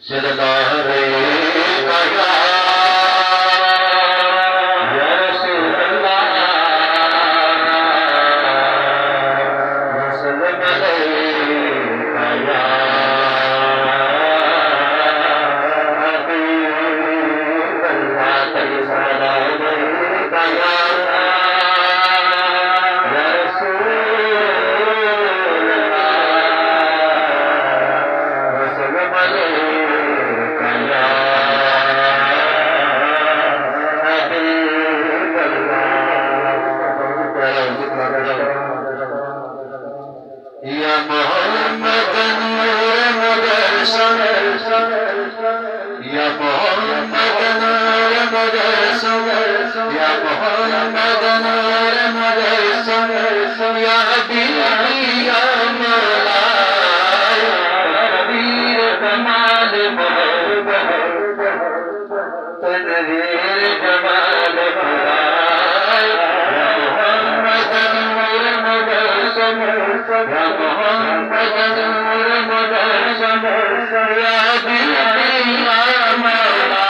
सरदारे कया या रसूल अल्लाह वसल्लम अलैका या हबीब अल्लाह तेरी सलाम अलैका या रसूल अल्लाह वसल्लम अलैका या हबीब अल्लाह या मोहम्मद नूर मुजस्सम या मोहम्मद नूर मुजस्सम या मोहम्मद नूर मुजस्सम या हबीबी या मौला तनवीर कमाल मोहब्बत तनवीर जमाल खुदा या मोहम्मद नूर मुजस्सम या मोहम्मद नूर मुजस्सम या हबीबी या मौला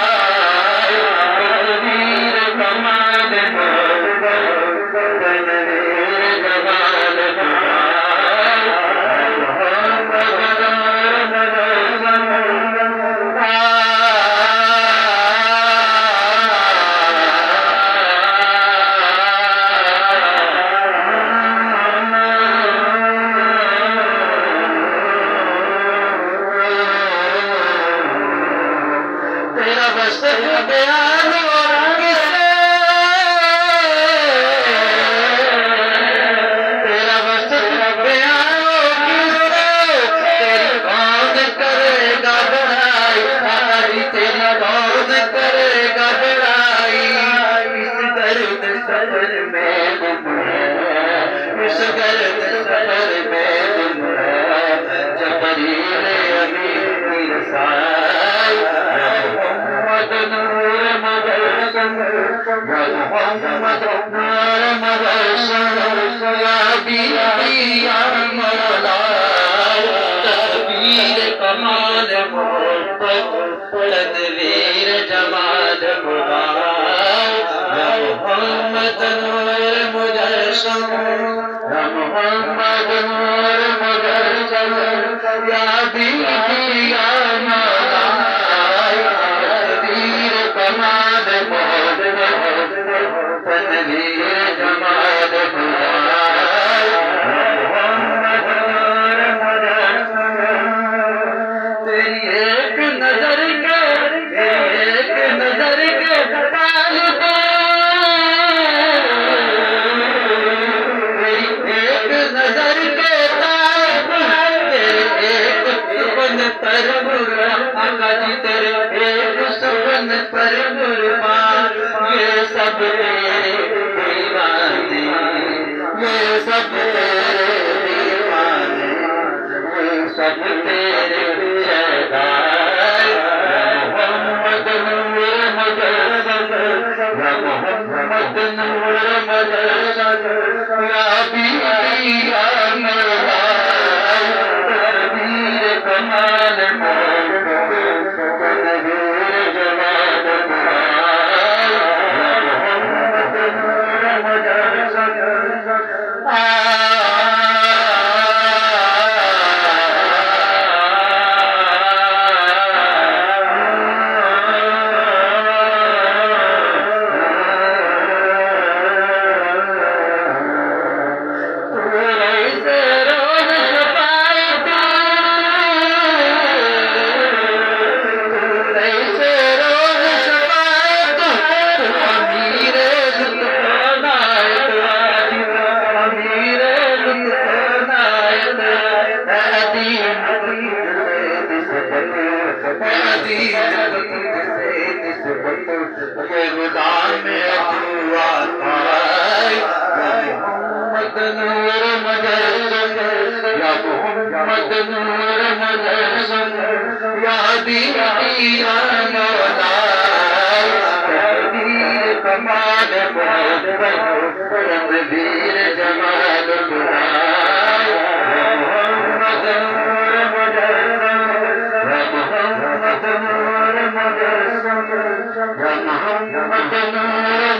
तनवीर कमाल मोहब्बत तनवीर जमाल खुदा मोहम्मद तेरा बस बयान और किसे तेरा बस बयान और किसे तेरी कौन करेगा बड़ाई हमारी तेरी कौन करेगा बड़ाई इस दर्द सफर में गुम है इस दर्द सफर में गुम है जबरील अमीर रसाई मोहम्मद नूर मुजस्सम या मोहम्मद नूर मुजस्सम या हबीबी या मौला तस्वीर कमाल मोहब्बत तदवीर जमाल खुदा या मोहम्मद नूर मुजस्सम या मोहम्मद नूर मुजस्सम या हबीबी या मौला कमाल मोहब्बत तनवीर जमाल खुदा मोहम्मद नूर मुजस्सम तेरी एक नजर के तालिब तेरी एक नजर के तालिब तेरे एक सुपन पर बुरा आका जी तेरे एक सुपन पर कुर्बान ये सब तेरे दीवाने ये सब तेरे दीवाने ये सब तेरे शहदाई मोहम्मद नूर मुजस्सम या मोहम्मद नूर मुजस्सम या हबीबी या मौला तनवीर कमाल मोहब्बत तनवीर जमाल खुदा या मोहम्मद नूर मुजस्सम मोहम्मद नूर मुजस्सम या मोहम्मद नूर मुजस्सम या हबीबी या मौला तस्वीर कमाल मोहब्बत तनवीर जमाल खुदा मोहम्मद नूर मुजस्सम या मोहम्मद या मोहम्मद नूर